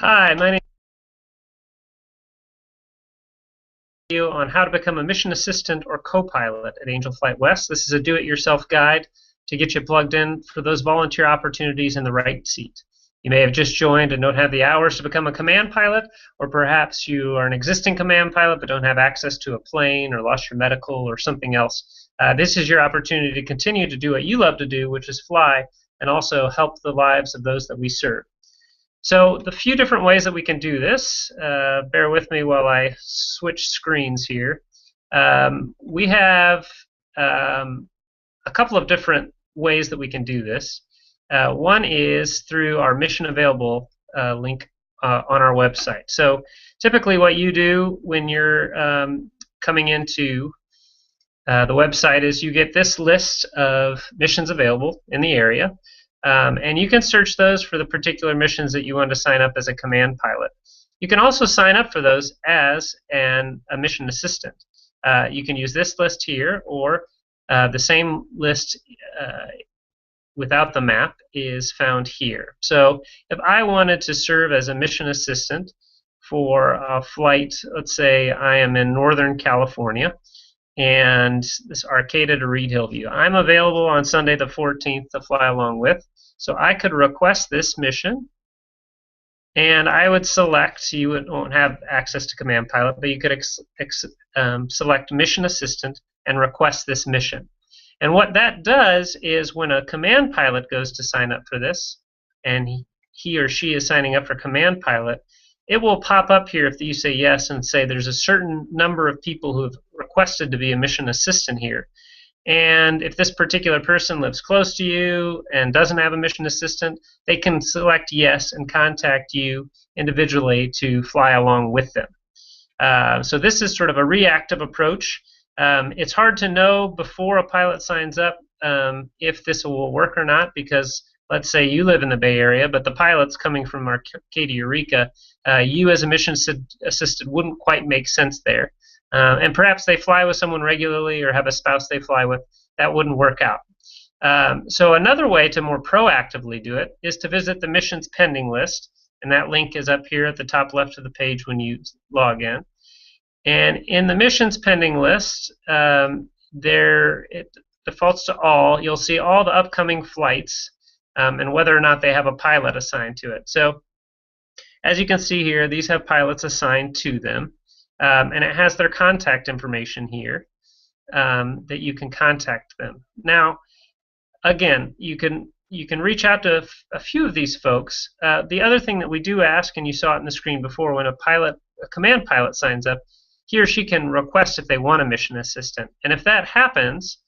Hi, my name is you on how to become a mission assistant or co-pilot at Angel Flight West. This is a do-it-yourself guide to get you plugged in for those volunteer opportunities in the right seat. You may have just joined and don't have the hours to become a command pilot, or perhaps you are an existing command pilot but don't have access to a plane or lost your medical or something else. This is your opportunity to continue to do what you love to do, which is fly, and also help the lives of those that we serve. So the few different ways that we can do this, bear with me while I switch screens here. We have a couple of different ways that we can do this. One is through our mission available link on our website. So typically what you do when you're coming into the website is you get this list of missions available in the area. And you can search those for the particular missions that you want to sign up as a command pilot. You can also sign up for those as a mission assistant. You can use this list here, or the same list without the map is found here. So if I wanted to serve as a mission assistant for a flight, let's say I am in Northern California, and this Arcata to Reed Hillview. I'm available on Sunday the 14th to fly along with. So I could request this mission, and I would select, you won't have access to Command Pilot, but you could select Mission Assistant and request this mission. And what that does is when a Command Pilot goes to sign up for this, and he or she is signing up for Command Pilot, it will pop up here if you say yes and say there's a certain number of people who have requested to be a mission assistant here. And if this particular person lives close to you and doesn't have a mission assistant, they can select yes and contact you individually to fly along with them. So this is sort of a reactive approach. It's hard to know before a pilot signs up if this will work or not, because let's say you live in the Bay Area, but the pilot's coming from Arcata Eureka. You as a mission assistant wouldn't quite make sense there. And perhaps they fly with someone regularly or have a spouse they fly with. That wouldn't work out. So another way to more proactively do it is to visit the missions pending list, and that link is up here at the top left of the page when you log in. And in the missions pending list, it defaults to all. You'll see all the upcoming flights and whether or not they have a pilot assigned to it. So as you can see here, these have pilots assigned to them. And it has their contact information here that you can contact them. Now, again, you can reach out to a few of these folks. The other thing that we do ask, and you saw it in the screen before, when a command pilot signs up, he or she can request if they want a mission assistant. And if that happens,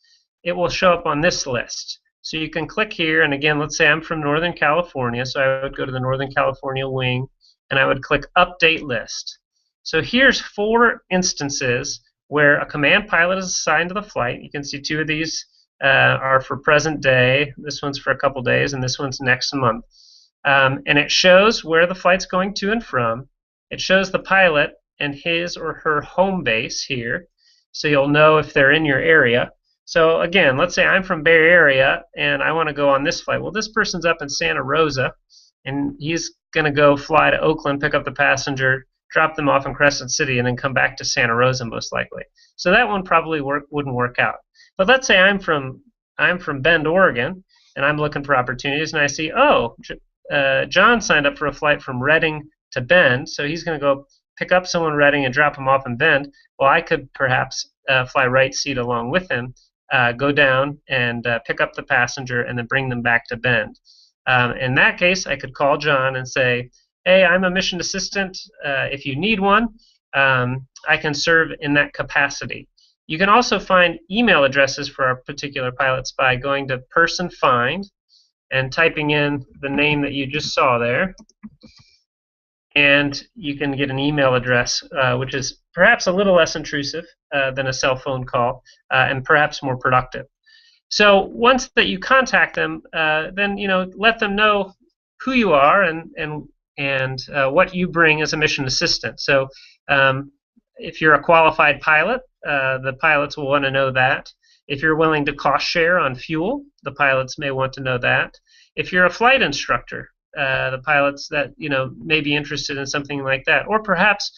it will show up on this list. So you can click here, and again, let's say I'm from Northern California, so I would go to the Northern California wing, and I would click Update List. So here's 4 instances where a command pilot is assigned to the flight. You can see 2 of these are for present day. This one's for a couple days, and this one's next month. And it shows where the flight's going to and from. It shows the pilot and his or her home base here, so you'll know if they're in your area. So again, let's say I'm from Bay Area, and I want to go on this flight. Well, this person's up in Santa Rosa, and he's going to go fly to Oakland, pick up the passenger, drop them off in Crescent City, and then come back to Santa Rosa most likely. So that one probably wouldn't work out. But let's say I'm from Bend, Oregon, and I'm looking for opportunities, and I see, John signed up for a flight from Redding to Bend, so he's going to go pick up someone in Redding and drop them off in Bend. Well, I could perhaps fly right seat along with him, go down and pick up the passenger, and then bring them back to Bend. In that case, I could call John and say, hey, I'm a mission assistant. If you need one, I can serve in that capacity. You can also find email addresses for our particular pilots by going to Person Find and typing in the name that you just saw there. And you can get an email address, which is perhaps a little less intrusive than a cell phone call and perhaps more productive. So once that you contact them, then let them know who you are and what you bring as a mission assistant. So if you're a qualified pilot, the pilots will want to know that. If you're willing to cost share on fuel, the pilots may want to know that. If you're a flight instructor, the pilots that may be interested in something like that. Or perhaps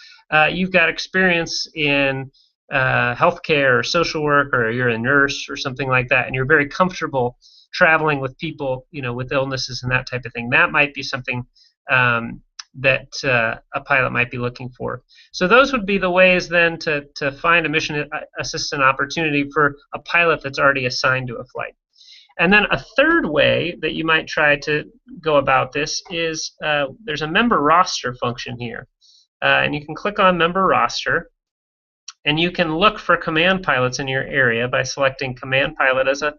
you've got experience in healthcare or social work, or you're a nurse or something like that, and you're very comfortable traveling with people, with illnesses and that type of thing. That might be something that a pilot might be looking for. So those would be the ways then to find a mission assistant opportunity for a pilot that's already assigned to a flight. And then a third way that you might try to go about this is there's a member roster function here. And you can click on member roster, and you can look for command pilots in your area by selecting command pilot as a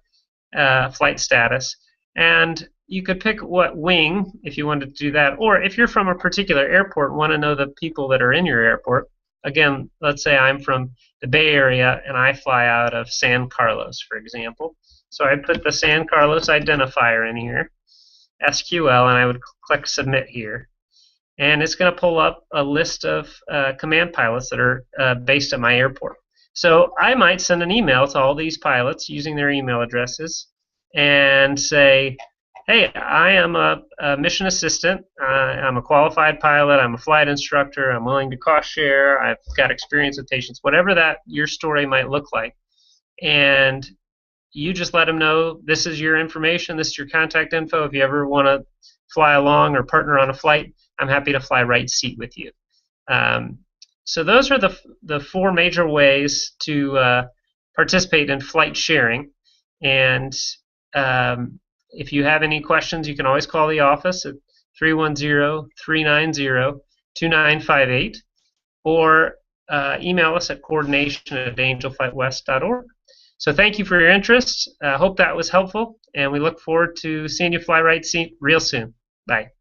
flight status. And you could pick what wing if you wanted to do that, or if you're from a particular airport and want to know the people that are in your airport. Again, let's say I'm from the Bay Area and I fly out of San Carlos, for example. So I put the San Carlos identifier in here, SQL, and I would click submit here. And it's going to pull up a list of command pilots that are based at my airport. So I might send an email to all these pilots using their email addresses and say, hey, I am a mission assistant. I'm a qualified pilot. I'm a flight instructor. I'm willing to cost share. I've got experience with patients, whatever that your story might look like. And you just let them know this is your information, this is your contact info. If you ever want to fly along or partner on a flight, I'm happy to fly right seat with you. So those are the four major ways to participate in flight sharing. And if you have any questions, you can always call the office at 310-390-2958 or email us at coordination@angelflightwest.org. So thank you for your interest. I hope that was helpful, and we look forward to seeing you fly right seat real soon. Bye.